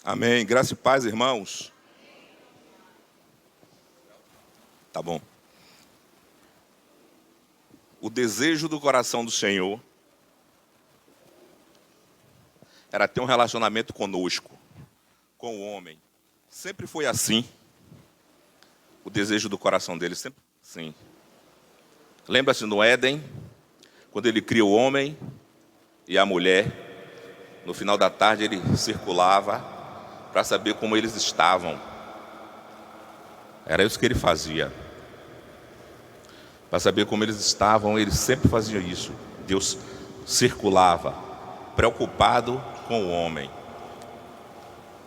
Amém. Graça e paz, irmãos. Tá bom. O desejo do coração do Senhor era ter um relacionamento conosco, com o homem. Sempre foi assim. O desejo do coração dele sempre sim. Lembra-se no Éden, quando ele cria o homem e a mulher, no final da tarde ele circulava para saber como eles estavam. Era isso que ele fazia. Para saber como eles estavam, ele sempre fazia isso. Deus circulava, preocupado com o homem,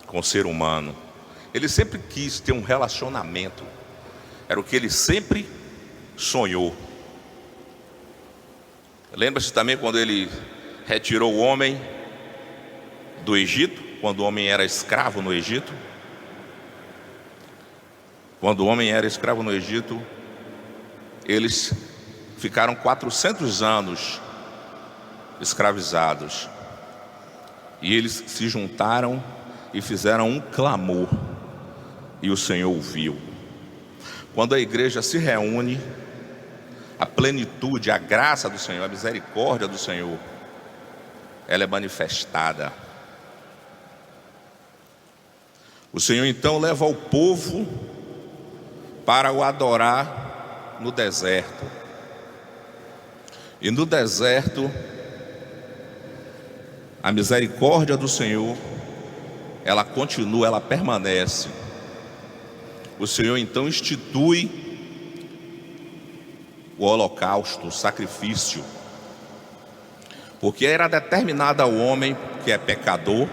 com o ser humano. Ele sempre quis ter um relacionamento. Era o que ele sempre sonhou. Lembra-se também quando ele retirou o homem do Egito, quando o homem era escravo no Egito? Quando o homem era escravo no Egito, eles ficaram 400 anos escravizados. E eles se juntaram e fizeram um clamor. E o Senhor ouviu. Quando a igreja se reúne, a plenitude, a graça do Senhor, a misericórdia do Senhor, ela é manifestada. O Senhor então leva o povo para o adorar no deserto. E no deserto, a misericórdia do Senhor, ela continua, ela permanece. O Senhor então institui o holocausto, o sacrifício, porque era determinada ao homem que é pecador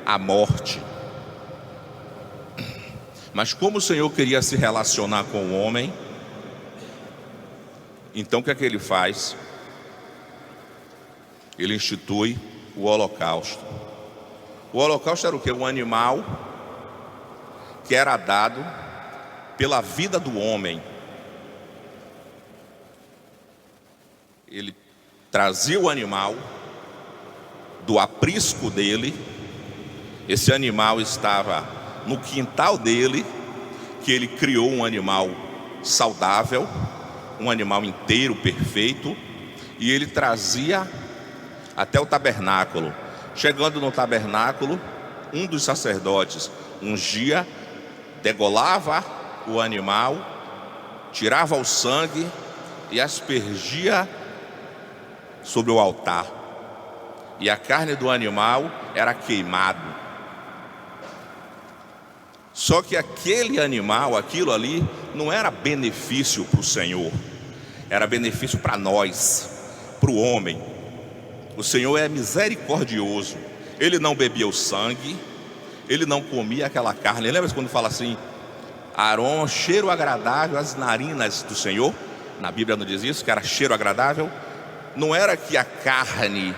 a morte. Mas como o Senhor queria se relacionar com o homem, então o que é que ele faz? Ele institui o holocausto. O holocausto era o quê? Um animal que era dado pela vida do homem. Ele trazia o animal do aprisco dele. Esse animal estava no quintal dele, que ele criou um animal saudável, um animal inteiro, perfeito, e ele trazia até o tabernáculo. Chegando no tabernáculo, um dos sacerdotes ungia, degolava o animal, tirava o sangue e aspergia sobre o altar. E a carne do animal era queimado. Só que aquele animal, aquilo ali, não era benefício para o Senhor, era benefício para nós, para o homem. O Senhor é misericordioso. Ele não bebia o sangue, ele não comia aquela carne. Lembra quando fala assim: Arão, cheiro agradável às narinas do Senhor? Na Bíblia não diz isso, que era cheiro agradável. Não era que a carne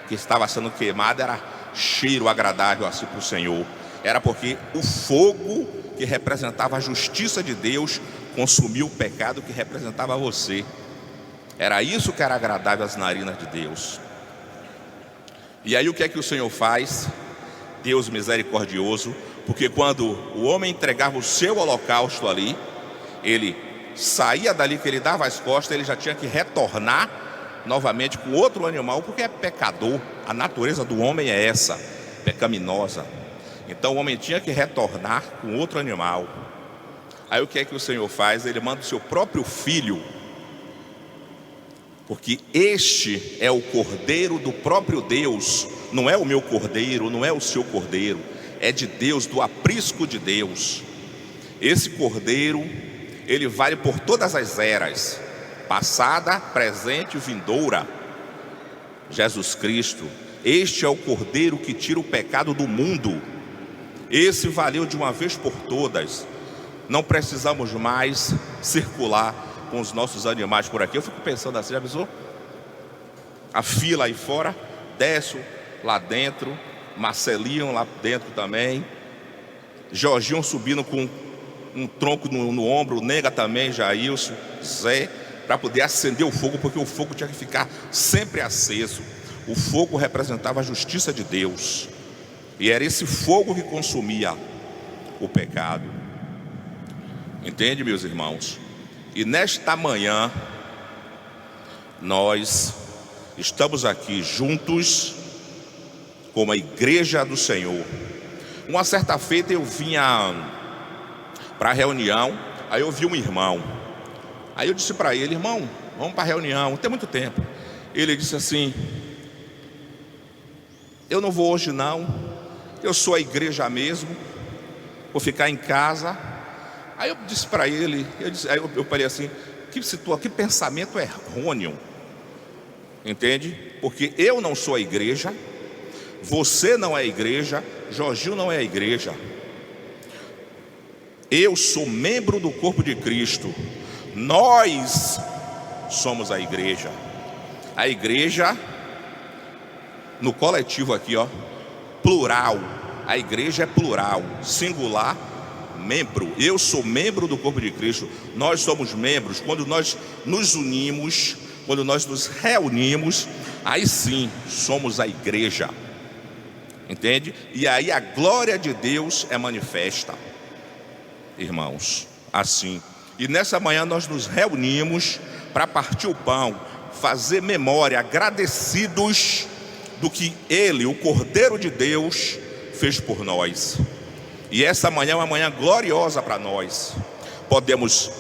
que estava sendo queimada era cheiro agradável assim para o Senhor. Era porque o fogo que representava a justiça de Deus consumiu o pecado que representava você. Era isso que era agradável às narinas de Deus. E aí o que é que o Senhor faz? Deus misericordioso, porque quando o homem entregava o seu holocausto ali, ele saía dali, que ele dava as costas, ele já tinha que retornar novamente com outro animal, porque é pecador. A natureza do homem é essa, pecaminosa. Então o homem tinha que retornar com outro animal. Aí o que é que o Senhor faz? Ele manda o seu próprio filho, porque este é o cordeiro do próprio Deus. Não é o meu cordeiro, não é o seu cordeiro, é de Deus, do aprisco de Deus. Esse cordeiro, ele vale por todas as eras, passada, presente e vindoura. Jesus Cristo, este é o cordeiro que tira o pecado do mundo. Esse valeu de uma vez por todas. Não precisamos mais circular com os nossos animais por aqui. Eu fico pensando assim, já pensou? A fila aí fora, desce lá dentro, Marcelinho lá dentro também, Jorginho subindo com um tronco no ombro, Nega também, Jailson, Zé, para poder acender o fogo, porque o fogo tinha que ficar sempre aceso. O fogo representava a justiça de Deus. E era esse fogo que consumia o pecado. Entende, meus irmãos? E nesta manhã, nós estamos aqui juntos como a igreja do Senhor. Uma certa feita eu vinha para a reunião, aí eu vi um irmão. Aí eu disse para ele: irmão, vamos para a reunião, não tem muito tempo. Ele disse assim: eu não vou hoje não, eu sou a igreja mesmo, vou ficar em casa. Aí eu disse para ele, aí eu falei assim: que pensamento errôneo, entende? Porque eu não sou a igreja, você não é a igreja, Jorginho não é a igreja. Eu sou membro do corpo de Cristo. Nós somos a igreja. A igreja, no coletivo aqui, ó, plural. A igreja é plural, singular, membro. Eu sou membro do corpo de Cristo. Nós somos membros. Quando nós nos unimos, quando nós nos reunimos, aí sim somos a igreja. Entende? E aí a glória de Deus é manifesta, irmãos, assim. E nessa manhã nós nos reunimos para partir o pão, fazer memória, agradecidos do que Ele, o Cordeiro de Deus, fez por nós. E essa manhã é uma manhã gloriosa para nós. Podemos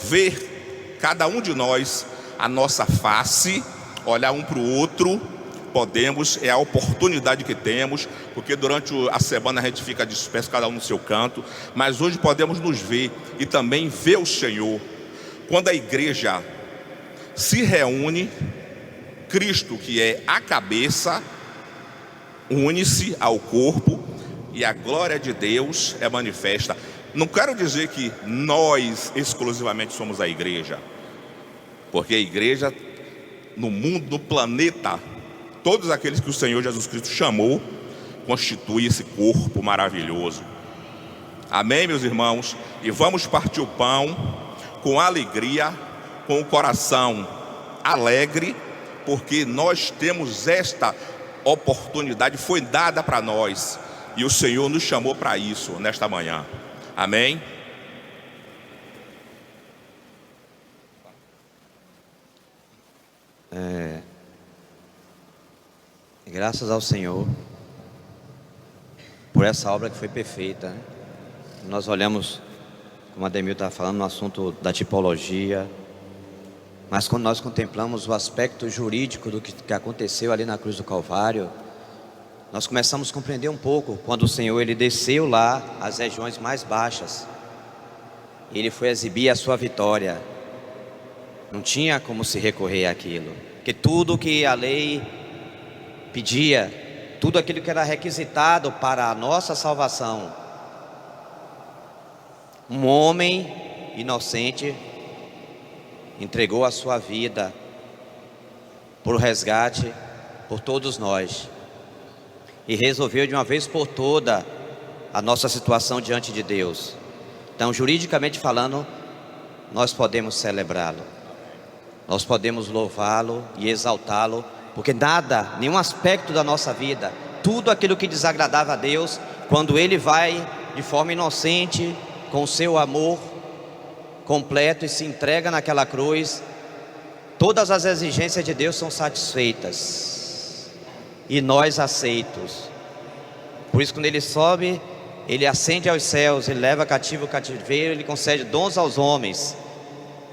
ver, cada um de nós, a nossa face, olhar um para o outro. Podemos, é a oportunidade que temos, porque durante a semana a gente fica disperso, cada um no seu canto, mas hoje podemos nos ver e também ver o Senhor. Quando a igreja se reúne, Cristo, que é a cabeça, une-se ao corpo e a glória de Deus é manifesta. Não quero dizer que nós exclusivamente somos a igreja, porque a igreja no mundo, no planeta, todos aqueles que o Senhor Jesus Cristo chamou, constitui esse corpo maravilhoso. Amém, meus irmãos? E vamos partir o pão com alegria, com o coração alegre, porque nós temos esta oportunidade, foi dada para nós, e o Senhor nos chamou para isso nesta manhã. Amém? Graças ao Senhor por essa obra que foi perfeita, né? Nós olhamos, como a Ademir estava falando, no assunto da tipologia, mas quando nós contemplamos o aspecto jurídico do que aconteceu ali na cruz do Calvário, nós começamos a compreender um pouco quando o Senhor ele desceu lá às regiões mais baixas, e ele foi exibir a sua vitória. Não tinha como se recorrer àquilo, porque tudo que a lei pedia, tudo aquilo que era requisitado para a nossa salvação, um homem inocente entregou a sua vida por resgate por todos nós, e resolveu de uma vez por toda a nossa situação diante de Deus. Então, juridicamente falando, nós podemos celebrá-lo, nós podemos louvá-lo e exaltá-lo, porque nada, nenhum aspecto da nossa vida, tudo aquilo que desagradava a Deus, quando Ele vai de forma inocente, com o seu amor completo e se entrega naquela cruz, todas as exigências de Deus são satisfeitas e nós aceitos. Por isso, quando Ele sobe, Ele ascende aos céus, Ele leva cativo o cativeiro, Ele concede dons aos homens.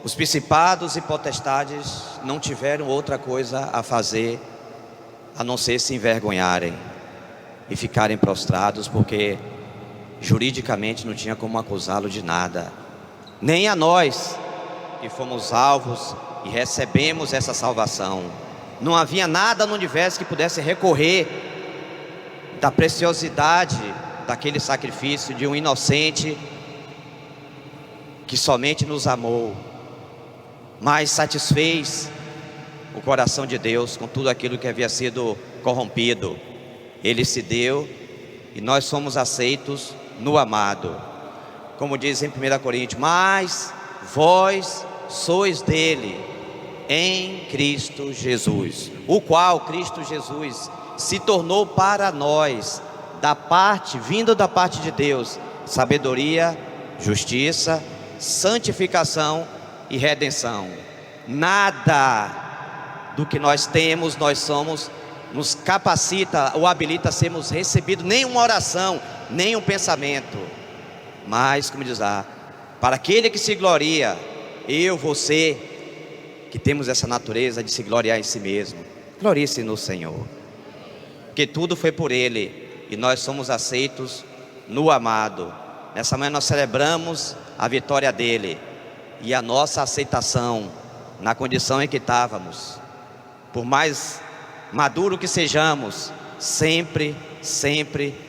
Os principados e potestades não tiveram outra coisa a fazer a não ser se envergonharem e ficarem prostrados, porque juridicamente não tinha como acusá-lo de nada, nem a nós que fomos alvos e recebemos essa salvação. Não havia nada no universo que pudesse recorrer da preciosidade daquele sacrifício de um inocente que somente nos amou, mas satisfez o coração de Deus com tudo aquilo que havia sido corrompido. Ele se deu e nós somos aceitos no amado, como diz em 1 Coríntios: mas vós sois dele em Cristo Jesus, o qual Cristo Jesus se tornou para nós vindo da parte de Deus, sabedoria, justiça, santificação e redenção. Nada do que nós temos, nós somos, nos capacita ou habilita a sermos recebidos, nenhuma oração, nenhum pensamento. Mas, como diz lá, para aquele que se gloria, eu, você, que temos essa natureza de se gloriar em si mesmo, glorie-se no Senhor, porque tudo foi por Ele, e nós somos aceitos no amado. Nessa manhã nós celebramos a vitória dEle, e a nossa aceitação, na condição em que estávamos, por mais maduro que sejamos, sempre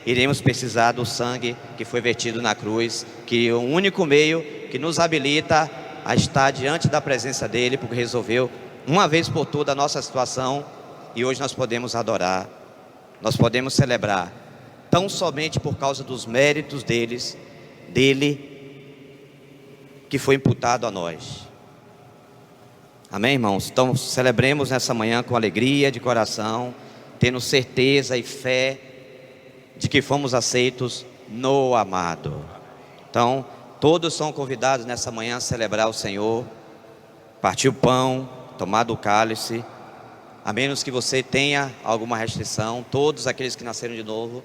iremos precisar do sangue que foi vertido na cruz, que é o único meio que nos habilita a estar diante da presença dEle, porque resolveu uma vez por toda a nossa situação, e hoje nós podemos adorar, nós podemos celebrar, tão somente por causa dos méritos dEle, que foi imputado a nós. Amém, irmãos? Então celebremos nessa manhã com alegria de coração, tendo certeza e fé de que fomos aceitos no amado. Então todos são convidados nessa manhã a celebrar o Senhor, partir o pão, tomar do cálice, a menos que você tenha alguma restrição. Todos aqueles que nasceram de novo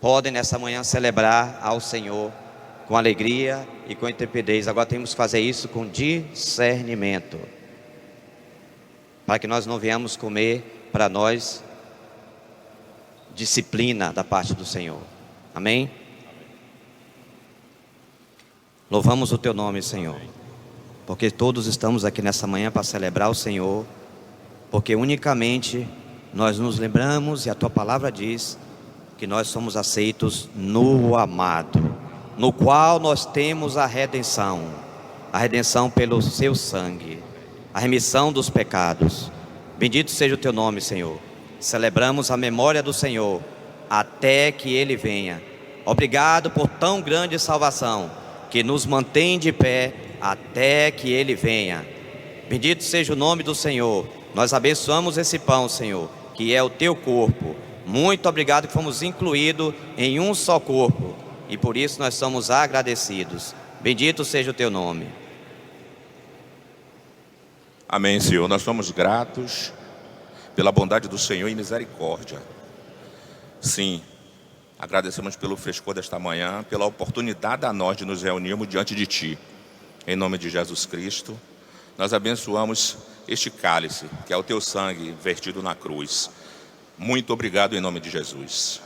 podem nessa manhã celebrar ao Senhor com alegria e com intrepidez. Agora temos que fazer isso com discernimento, para que nós não venhamos comer para nós disciplina da parte do Senhor. Amém? Louvamos o Teu nome, Senhor, porque todos estamos aqui nessa manhã para celebrar o Senhor, porque unicamente nós nos lembramos, e a Tua palavra diz que nós somos aceitos no amado, no qual nós temos a redenção pelo Seu sangue, a remissão dos pecados. Bendito seja o Teu nome, Senhor. Celebramos a memória do Senhor até que Ele venha. Obrigado por tão grande salvação, que nos mantém de pé até que Ele venha. Bendito seja o nome do Senhor. Nós abençoamos esse pão, Senhor, que é o Teu corpo. Muito obrigado que fomos incluídos em um só corpo, e por isso nós somos agradecidos. Bendito seja o Teu nome. Amém, Senhor. Nós somos gratos pela bondade do Senhor e misericórdia. Sim, agradecemos pelo frescor desta manhã, pela oportunidade a nós de nos reunirmos diante de Ti. Em nome de Jesus Cristo, nós abençoamos este cálice, que é o Teu sangue vertido na cruz. Muito obrigado em nome de Jesus.